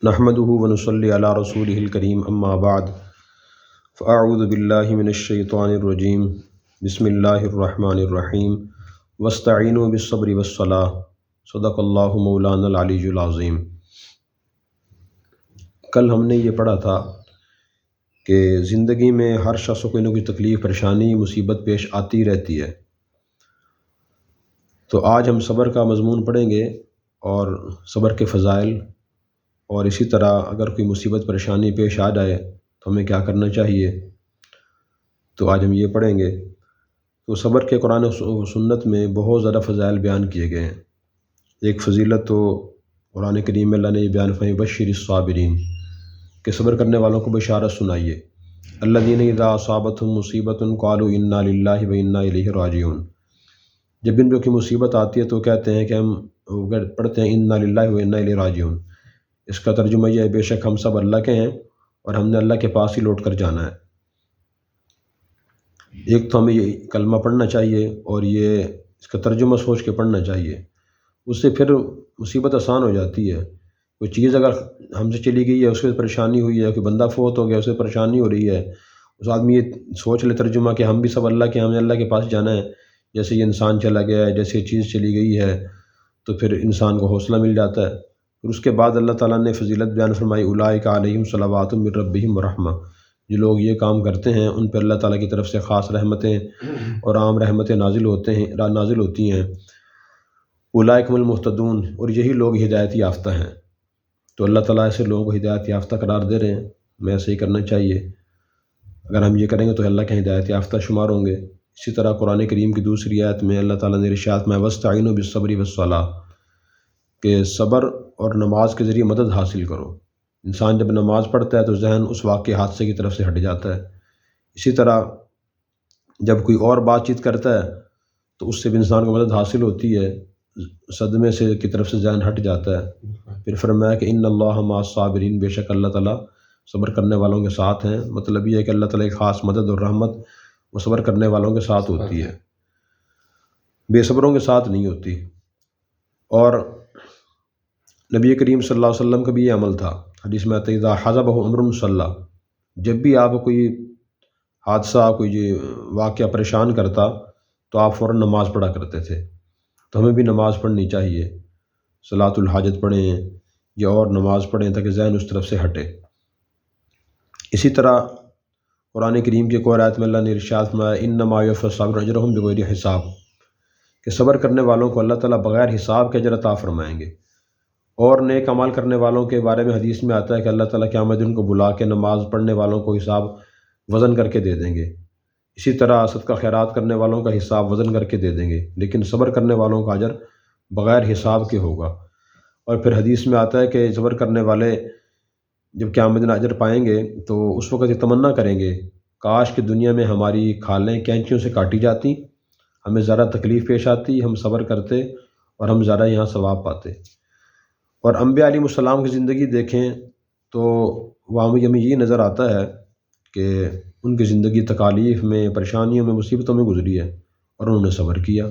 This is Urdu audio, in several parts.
نحمده ونصلی علی رسولہ الکریم اما بعد فاعوذ باللہ من الشیطان الرجیم بسم اللہ الرحمن الرحیم واستعینوا بالصبر والصلاۃ صدق اللہ مولانا العلی العظیم۔ کل ہم نے یہ پڑھا تھا کہ زندگی میں ہر شخص کو کوئی نہ کوئی تکلیف، پریشانی، مصیبت پیش آتی رہتی ہے۔ تو آج ہم صبر کا مضمون پڑھیں گے اور صبر کے فضائل، اور اسی طرح اگر کوئی مصیبت پریشانی پیش آ جائے تو ہمیں کیا کرنا چاہیے، تو آج ہم یہ پڑھیں گے۔ تو صبر کے قرآن و سنت میں بہت زیادہ فضائل بیان کیے گئے ہیں۔ ایک فضیلت تو قرآن کریم میں اللہ نے یہ بیان فرمائی بشر الصابرین، کہ صبر کرنے والوں کو بشارت سنائیے۔ الذین اذا اصابتہم مصیبۃ قالوا انا للہ و انا الیہ راجعون، جب ان پہ کوئی مصیبت آتی ہے تو کہتے ہیں کہ ہم پڑھتے ہیں انا للہ و انا الیہ راجعون۔ اس کا ترجمہ یہ ہے بے شک ہم سب اللہ کے ہیں اور ہم نے اللہ کے پاس ہی لوٹ کر جانا ہے۔ ایک تو ہمیں یہ کلمہ پڑھنا چاہیے اور یہ اس کا ترجمہ سوچ کے پڑھنا چاہیے، اس سے پھر مصیبت آسان ہو جاتی ہے۔ کوئی چیز اگر ہم سے چلی گئی ہے، اس سے پریشانی ہوئی ہے، کوئی بندہ فوت ہو گیا، اس سے پریشانی ہو رہی ہے، اس آدمی یہ سوچ لے ترجمہ کہ ہم بھی سب اللہ کے، ہم نے اللہ کے پاس جانا ہے۔ جیسے یہ انسان چلا گیا ہے، جیسے یہ چیز چلی گئی ہے، تو پھر انسان کو حوصلہ مل جاتا ہے۔ پھر اس کے بعد اللہ تعالیٰ نے فضیلت بیان فرمائی اولئک علیہم صلوات من ربہم ورحمہ، جو لوگ یہ کام کرتے ہیں ان پہ اللہ تعالیٰ کی طرف سے خاص رحمتیں اور عام رحمتیں نازل ہوتی ہیں۔ اولئک هم المہتدون، اور یہی لوگ ہدایت یافتہ ہیں۔ تو اللہ تعالیٰ ایسے لوگوں کو ہدایت یافتہ قرار دے رہے ہیں، ہمیں ایسے ہی کرنا چاہیے۔ اگر ہم یہ کریں گے تو اللہ کے ہدایت یافتہ شمار ہوں گے۔ اسی طرح قرآن کریم کی دوسری آیت میں اللہ تعالیٰ نے ارشاد میں واستعینوا بالصبر والصلاۃ، کہ صبر اور نماز کے ذریعے مدد حاصل کرو۔ انسان جب نماز پڑھتا ہے تو ذہن اس واقعے حادثے کی طرف سے ہٹ جاتا ہے۔ اسی طرح جب کوئی اور بات چیت کرتا ہے تو اس سے بھی انسان کو مدد حاصل ہوتی ہے، صدمے سے کی طرف سے ذہن ہٹ جاتا ہے۔ پھر فرمایا کہ ان اللہ مع الصابرین، بے شک اللہ تعالیٰ صبر کرنے والوں کے ساتھ ہیں۔ مطلب یہ ہے کہ اللہ تعالیٰ کی خاص مدد اور رحمت وہ صبر کرنے والوں کے ساتھ ہوتی ہے، بے صبروں کے ساتھ نہیں ہوتی۔ اور نبی کریم صلی اللہ علیہ وسلم کا بھی یہ عمل تھا، حدیث میں آتا ہے اذا حضبہ امر صلی، جب بھی آپ کوئی حادثہ، کوئی واقعہ پریشان کرتا تو آپ فوراً نماز پڑھا کرتے تھے۔ تو ہمیں بھی نماز پڑھنی چاہیے، صلاۃ الحاجت پڑھیں یا اور نماز پڑھیں تاکہ ذہن اس طرف سے ہٹے۔ اسی طرح قرآن کریم کی ایک اور آیت میں اللہ نے ارشاد فرمایا انما یوفی الصابرون اجرہم بغیر حساب، کہ صبر کرنے والوں کو اللہ تعالیٰ بغیر حساب کے اجر عطا فرمائیں گے۔ اور نیک عمل کرنے والوں کے بارے میں حدیث میں آتا ہے کہ اللہ تعالیٰ قیامت دن کو بلا کے نماز پڑھنے والوں کو حساب وزن کر کے دے دیں گے۔ اسی طرح صدقہ خیرات کرنے والوں کا حساب وزن کر کے دے دیں گے، لیکن صبر کرنے والوں کا اجر بغیر حساب کے ہوگا۔ اور پھر حدیث میں آتا ہے کہ صبر کرنے والے جب قیامت دن اجر پائیں گے تو اس وقت یہ تمنا کریں گے کاش کہ دنیا میں ہماری کھالیں کینچیوں سے کاٹی جاتی، ہمیں زیادہ تکلیف پیش آتی، ہم صبر کرتے اور ہم زیادہ یہاں ثواب پاتے۔ اور انبیاء علیہ السلام کی زندگی دیکھیں تو وہاں ہمیں یہ نظر آتا ہے کہ ان کی زندگی تکالیف میں، پریشانیوں میں، مصیبتوں میں گزری ہے اور انہوں نے صبر کیا۔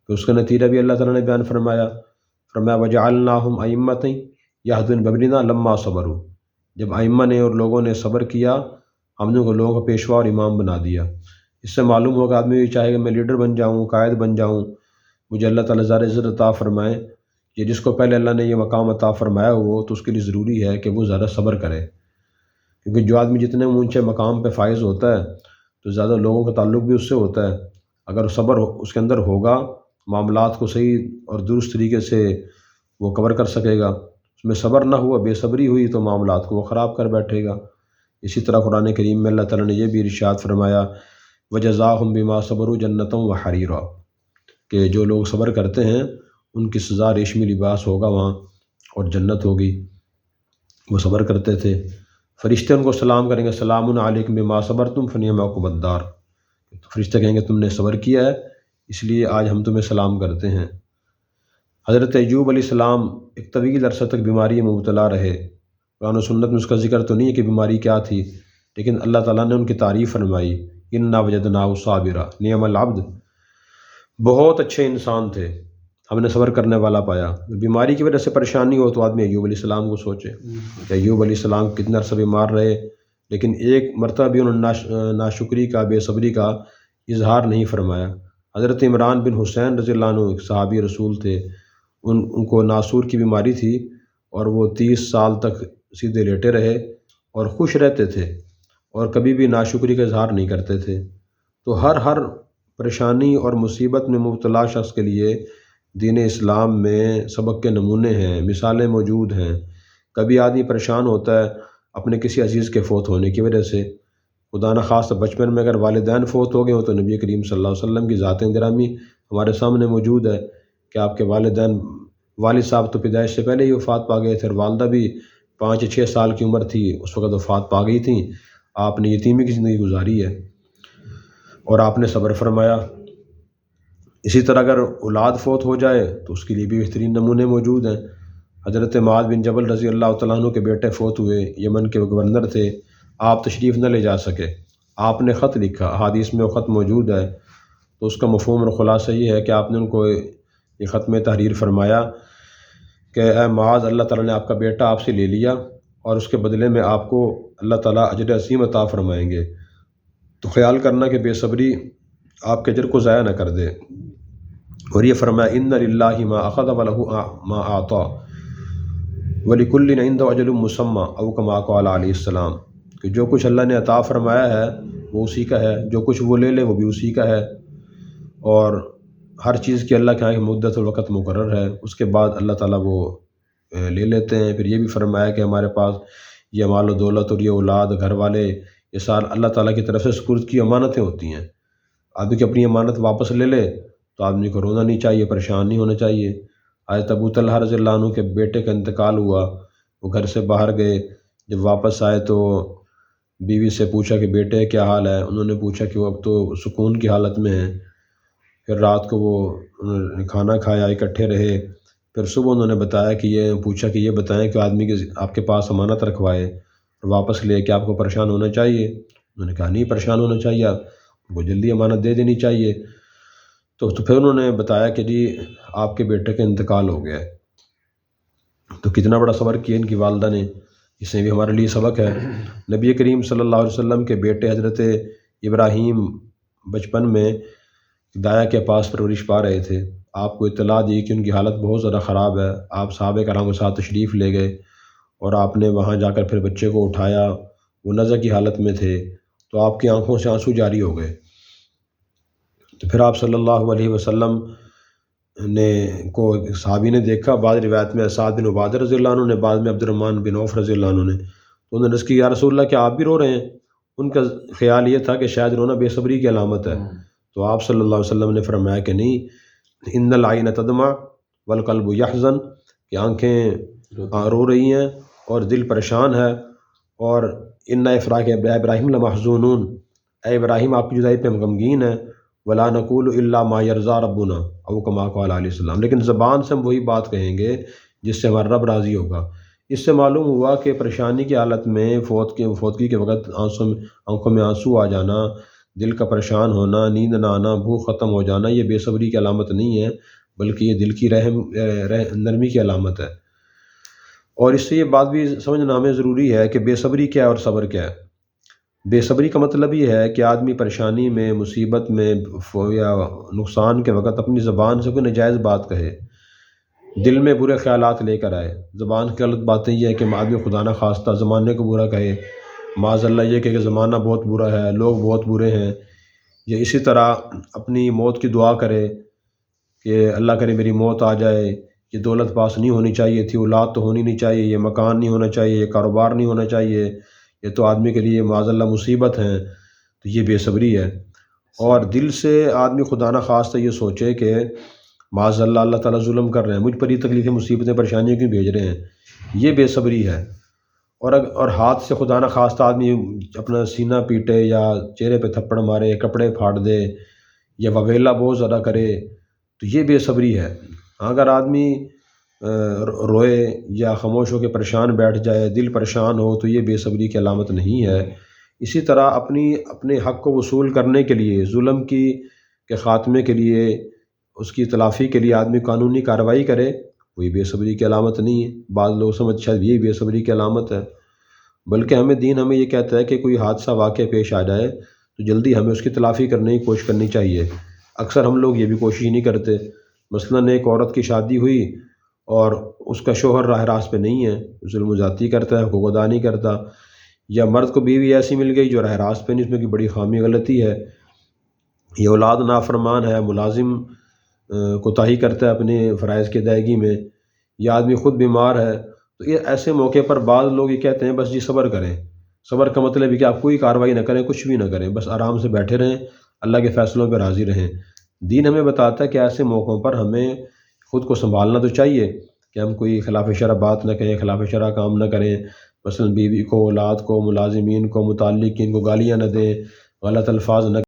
تو اس کا نتیجہ بھی اللہ تعالیٰ نے بیان فرمایا وَجَعَلْنَاهُمْ أَئِمَّةً يَهْدُونَ بِأَمْرِنَا لَمَّا صَبَرُوا، جب ائمہ نے اور لوگوں نے صبر کیا ہم نے لوگوں کو پیشوا اور امام بنا دیا۔ اس سے معلوم ہوگا آدمی یہ چاہے کہ میں لیڈر بن جاؤں، قائد بن جاؤں، مجھے اللہ تعالیٰ زیادہ عزت عطا فرمائے، یہ جس کو پہلے اللہ نے یہ مقام عطا فرمایا ہو تو اس کے لیے ضروری ہے کہ وہ زیادہ صبر کرے، کیونکہ جو آدمی جتنے اونچے مقام پہ فائز ہوتا ہے تو زیادہ لوگوں کا تعلق بھی اس سے ہوتا ہے۔ اگر صبر اس کے اندر ہوگا، معاملات کو صحیح اور درست طریقے سے وہ کور کر سکے گا۔ اس میں صبر نہ ہوا، بے صبری ہوئی تو معاملات کو وہ خراب کر بیٹھے گا۔ اسی طرح قرآن کریم میں اللہ تعالیٰ نے یہ بھی ارشاد فرمایا وَجَزَاهُمْ بِمَا صَبَرُوا جَنَّةً وَحَرِيرًا، کہ جو لوگ صبر کرتے ہیں ان کی سزا ریشمی لباس ہوگا وہاں اور جنت ہوگی، وہ صبر کرتے تھے۔ فرشتے ان کو سلام کریں گے سلام علیکم بما صبرتم فنعم عقبی الدار، فرشتے کہیں گے تم نے صبر کیا ہے اس لیے آج ہم تمہیں سلام کرتے ہیں۔ حضرت ایوب علیہ السلام ایک طویل عرصہ تک بیماری میں مبتلا رہے، قرآن و سنت میں اس کا ذکر تو نہیں ہے کہ بیماری کیا تھی، لیکن اللہ تعالیٰ نے ان کی تعریف فرمائی انا وجدناہ صابرا نعم العبد، بہت اچھے انسان تھے، ہم نے صبر کرنے والا پایا۔ بیماری کی وجہ سے پریشانی ہو تو آدمی ایوب علیہ السلام کو سوچے کہ ایوب علیہ السلام کتنا عرصہ بیمار رہے، لیکن ایک مرتبہ بھی انہوں نے ناشکری کا، بے صبری کا اظہار نہیں فرمایا۔ حضرت عمران بن حسین رضی اللہ عنہ ایک صحابی رسول تھے، ان کو ناسور کی بیماری تھی اور وہ 30 سال تک سیدھے لیٹے رہے اور خوش رہتے تھے اور کبھی بھی ناشکری کا اظہار نہیں کرتے تھے۔ تو ہر پریشانی اور مصیبت میں مبتلا شخص کے لیے دین اسلام میں سبق کے نمونے ہیں، مثالیں موجود ہیں۔ کبھی آدمی پریشان ہوتا ہے اپنے کسی عزیز کے فوت ہونے کی وجہ سے، خدا نخواستہ بچپن میں اگر والدین فوت ہو گئے ہوں تو نبی کریم صلی اللہ علیہ وسلم کی ذات گرامی ہمارے سامنے موجود ہے کہ آپ کے والد صاحب تو پیدائش سے پہلے ہی وفات پا گئے تھے، اور والدہ بھی 5 یا 6 سال کی عمر تھی اس وقت وفات پا گئی تھیں۔ آپ نے یتیمی کی زندگی گزاری ہے اور آپ نے صبر فرمایا۔ اسی طرح اگر اولاد فوت ہو جائے تو اس کے لیے بھی بہترین نمونے موجود ہیں۔ حضرت معاذ بن جبل رضی اللہ تعالیٰ عنہ کے بیٹے فوت ہوئے، یمن کے گورنر تھے، آپ تشریف نہ لے جا سکے، آپ نے خط لکھا، احادیث میں وہ خط موجود ہے۔ تو اس کا مفہوم اور خلاصہ یہ ہے کہ آپ نے ان کو یہ خط میں تحریر فرمایا کہ اے معاذ، اللہ تعالیٰ نے آپ کا بیٹا آپ سے لے لیا اور اس کے بدلے میں آپ کو اللہ تعالیٰ اجر عظیم عطا فرمائیں گے، تو خیال کرنا کہ بے صبری آپ کے اجر کو ضائع نہ کر دے۔ اور یہ فرمایا ان للہ ما اخذ وله ما اعطى ولکل عنده اجل مسمى او کما قال علیہ السلام، کہ جو کچھ اللہ نے عطا فرمایا ہے وہ اسی کا ہے، جو کچھ وہ لے لے وہ بھی اسی کا ہے، اور ہر چیز کی اللہ کے یہاں مدت اور وقت مقرر ہے، اس کے بعد اللہ تعالیٰ وہ لے لیتے ہیں۔ پھر یہ بھی فرمایا کہ ہمارے پاس یہ مال و دولت اور یہ اولاد، گھر والے، یہ سارا اللہ تعالیٰ کی طرف سے سپرد کی امانتیں ہوتی ہیں۔ آدمی کی اپنی امانت واپس لے لے تو آدمی کو رونا نہیں چاہیے، پریشان نہیں ہونا چاہیے۔ حضرت ابو طلحہ رضی اللہ عنہ کے بیٹے کا انتقال ہوا، وہ گھر سے باہر گئے، جب واپس آئے تو بیوی سے پوچھا کہ بیٹے کیا حال ہے، انہوں نے پوچھا کہ وہ اب تو سکون کی حالت میں ہیں۔ پھر رات کو انہوں نے کھانا کھایا، اکٹھے رہے، پھر صبح انہوں نے بتایا کہ یہ پوچھا کہ یہ بتائیں کہ آدمی کے آپ کے پاس امانت رکھوائے اور واپس لے کے آپ کو پریشان ہونا چاہیے؟ انہوں نے کہا نہیں پریشان ہونا چاہیے، آپ کو جلدی امانت دے دینی چاہیے۔ تو پھر انہوں نے بتایا کہ جی آپ کے بیٹے کا انتقال ہو گیا ہے۔ تو کتنا بڑا صبر کیا ان کی والدہ نے، اس میں بھی ہمارے لیے سبق ہے۔ نبی کریم صلی اللہ علیہ وسلم کے بیٹے حضرت ابراہیم بچپن میں دایا کے پاس پرورش پا رہے تھے، آپ کو اطلاع دی کہ ان کی حالت بہت زیادہ خراب ہے، آپ صحابہ کرام کے ساتھ تشریف لے گئے اور آپ نے وہاں جا کر پھر بچے کو اٹھایا، وہ نزع کی حالت میں تھے، تو آپ کی آنکھوں سے آنسو جاری ہو گئے۔ تو پھر آپ صلی اللہ علیہ وسلم کو صحابی نے دیکھا، بعض روایت میں سعد بن عبادہ رضی اللہ عنہ نے، بعض میں عبد الرحمن بن عوف رضی اللہ عنہ نے، تو انہوں نے عرض کی یا رسول اللہ کیا آپ بھی رو رہے ہیں؟ ان کا خیال یہ تھا کہ شاید رونا بے صبری کی علامت ہے۔ تو آپ صلی اللہ علیہ وسلم نے فرمایا کہ نہیں، ان العین تدمع والقلب یحزن، کہ آنکھیں رو رہی ہیں اور دل پریشان ہے، اور ان فراق ابراہیم لمحزونون، اے ابراہیم آپ کی جدائی پہ ہم غمگین ہیں، ولا نقول الا ما یرضی ربنا او کما قال علیہ السلام، لیکن زبان سے ہم وہی بات کہیں گے جس سے ہمارا رب راضی ہوگا۔ اس سے معلوم ہوا کہ پریشانی کی حالت میں فوتگی کے وقت آنکھوں میں آنسو آ جانا، دل کا پریشان ہونا، نیند نہ آنا، بھوک ختم ہو جانا، یہ بے صبری کی علامت نہیں ہے، بلکہ یہ دل کی نرمی کی علامت ہے۔ اور اس سے یہ بات بھی سمجھنا ہمیں ضروری ہے کہ بے صبری کیا ہے اور صبر کیا ہے۔ بے صبری کا مطلب یہ ہے کہ آدمی پریشانی میں، مصیبت میں یا نقصان کے وقت اپنی زبان سے کوئی ناجائز بات کہے، دل میں برے خیالات لے کر آئے۔ زبان کی غلط باتیں یہ ہے کہ آدمی خدا نہ خواستہ زمانے کو برا کہے، معاذ اللہ یہ کہ زمانہ بہت برا ہے، لوگ بہت برے ہیں، یا اسی طرح اپنی موت کی دعا کرے کہ اللہ کرے میری موت آ جائے، یہ دولت پاس نہیں ہونی چاہیے تھی، اولاد تو ہونی نہیں چاہیے، یہ مکان نہیں ہونا چاہیے، یہ کاروبار نہیں ہونا چاہیے، یہ تو آدمی کے لیے معاذ اللہ مصیبت ہیں، تو یہ بے صبری ہے۔ اور دل سے آدمی خدا نہ خواستہ یہ سوچے کہ معاذ اللہ اللہ تعالیٰ ظلم کر رہے ہیں، مجھ پر یہ تکلیفیں، مصیبتیں، پریشانیاں کیوں بھیج رہے ہیں، یہ بے صبری ہے۔ اور ہاتھ سے خدا نہ خواستہ آدمی اپنا سینہ پیٹے یا چہرے پہ تھپڑ مارے، کپڑے پھاڑ دے یا وویلا بہت زیادہ کرے، تو یہ بے صبری ہے۔ اگر آدمی روئے یا خاموش ہو کے پریشان بیٹھ جائے، دل پریشان ہو، تو یہ بے صبری کی علامت نہیں ہے۔ اسی طرح اپنے حق کو وصول کرنے کے لیے، ظلم کے خاتمے کے لیے اس کی تلافی کے لیے آدمی قانونی کارروائی کرے، وہی بے صبری کی علامت نہیں ہے۔ بعض لوگ سمجھ شاید یہی بے صبری کی علامت ہے، بلکہ دین ہمیں یہ کہتا ہے کہ کوئی حادثہ واقعہ پیش آ جائے تو جلدی ہمیں اس کی تلافی کرنے کی کوشش کرنی چاہیے۔ اکثر ہم لوگ یہ بھی کوشش نہیں کرتے۔ مثلاً ایک عورت کی شادی ہوئی اور اس کا شوہر راہ راست پہ نہیں ہے، ظلم و زیادتی کرتا ہے، حقوق ادا نہیں کرتا، یا مرد کو بیوی ایسی مل گئی جو راہ راست پہ نہیں، اس میں کی بڑی خامی غلطی ہے، یہ اولاد نافرمان ہے، ملازم کوتاہی کرتا ہے اپنے فرائض کی ادائیگی میں، یا آدمی خود بیمار ہے، تو یہ ایسے موقع پر بعض لوگ یہ کہتے ہیں بس جی صبر کریں۔ صبر کا مطلب ہے کہ آپ کوئی کارروائی نہ کریں، کچھ بھی نہ کریں، بس آرام سے بیٹھے رہیں، اللہ کے فیصلوں پہ راضی رہیں۔ دین ہمیں بتاتا ہے کہ ایسے موقعوں پر ہمیں خود کو سنبھالنا تو چاہیے کہ ہم کوئی خلاف شرع بات نہ کریں، خلاف شرع کام نہ کریں، مثلا بیوی کو، اولاد کو، ملازمین کو، متعلقین کو گالیاں نہ دیں، غلط الفاظ نہ